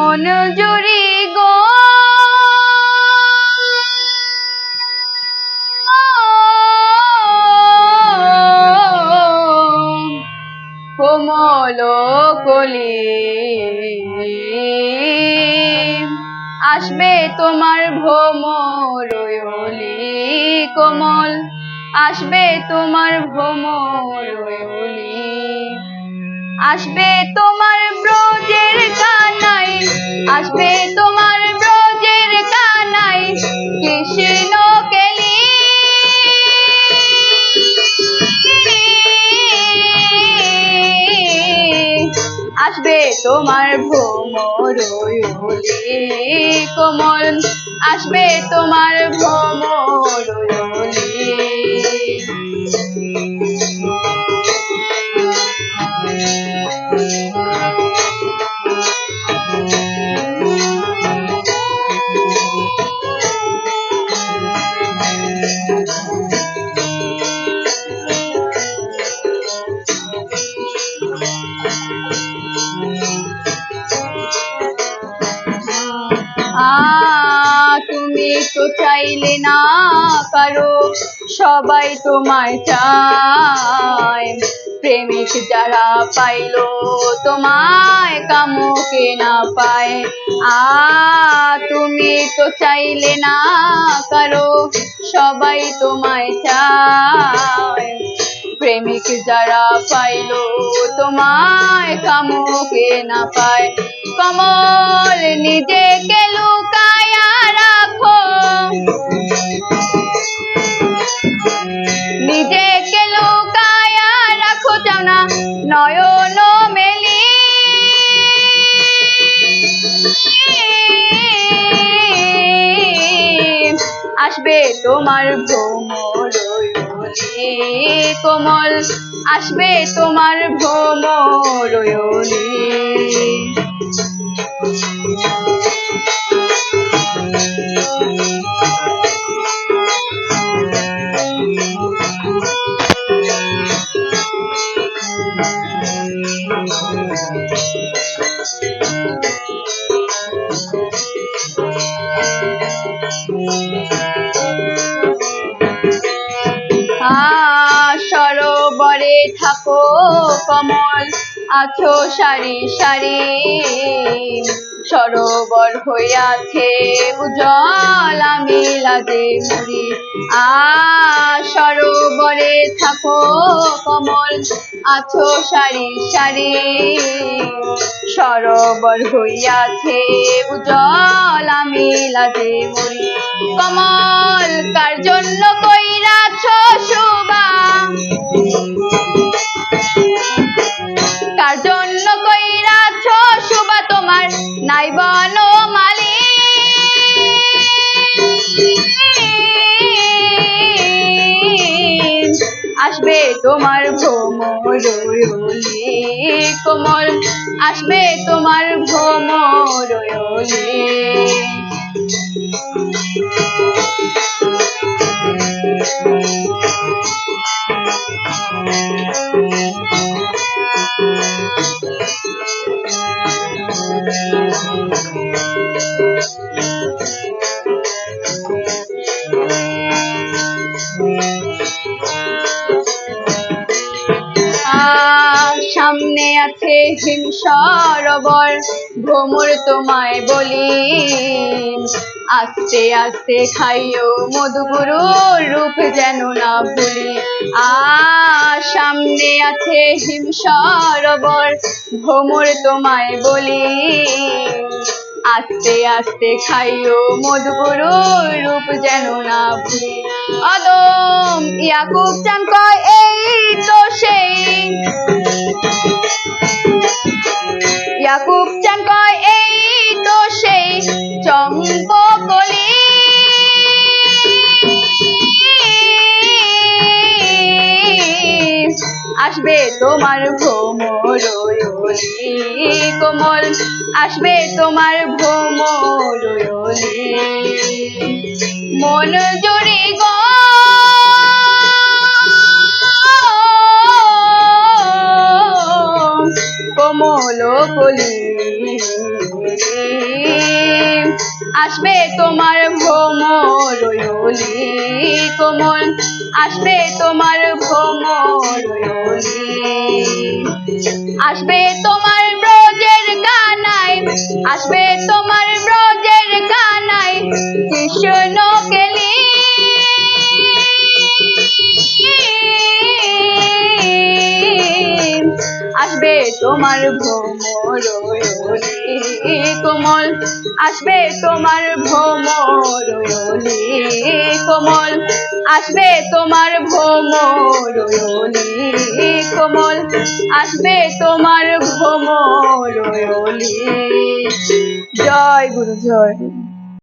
মন জুড়ি গো কোমল কলি আসবে তোমার ভ্রমর ওলি কোমল আসবে তোমার ভ্রমর ওলি আসবে তোমার ব্রজের কানাই আসবে তোমার ব্রজের কানাই কৃষ্ণ কেলি আসবে তোমার ভ্রমর ওলি কোমল আসবে তোমার ভ্রমর ওলি তুমি তো চাইলে না পারো সবাই তোমায় চায় প্রেমিক যারা পাইলো তোমায় কামকে না পায় তুমি তো চাইলে না পারো সবাই তোমায় চায় প্রেমিক যারা পাইলো তোমায় কামকে না পায় কমল নিজেকে লুকায়া রাখো নিজেকে লুকায়া রাখো চাও না নয়ন মেলি আসবে তোমার ভ্রমর ওলি কোমল আসবে তোমার ভ্রমর ওলি সরোবরে থাকো কমল আছো সারি সারি সরোবর হইয়াছে উজ্জ্বল আমি লাজে মরি সরোবরে থাকো কমল আছো সারি সারি সরোবর হইয়াছে উজ্জ্বল আমি লাজে মরি কমল কার জন্য কইরাছ শুভা কার জন্য কইরাছ শুভা তোমার নাই বনমালী আসবে তোমার ভ্রমর ওলি কোমল আসবে তোমার ভ্রমর ওলি সামনে আছে হিম সরোবর ভ্রমর তোমায় বলি আস্তে আস্তে খাইও মধুগুরুর রূপ যেন না ভুলি সামনে আছে হিম সরোবর ভ্রমর তোমায় বলি আস্তে আস্তে খাইও মধুগুরুর রূপ যেন না ভুলি আদম ইয়াকুব চান কয় এই তো সেই ইয়াকুব চান কয় এই তো সেই চম্পকলি আসবে তোমার ভ্রমর ওলি কোমল আসবে তোমার ভ্রমর ওলি মন জুড়ি গো কোমল কলি আসবে তোমার ভ্রমরয়লি কোমল, আসবে তোমার ভ্রমরয়লি, আসবে তোমার ব্রজের কানায়, আসবে তোমার ব্রজের কানায় কৃষ্ণ কেলি, আসবে তোমার ভ্রমরয়লি কোমল, আসবে তোমার ভ্রমরয়লি কোমল, আসবে তোমার ভ্রমরয়লি কোমল, আসবে তোমার ভ্রমরয়লি। জয় গুরু, জয়।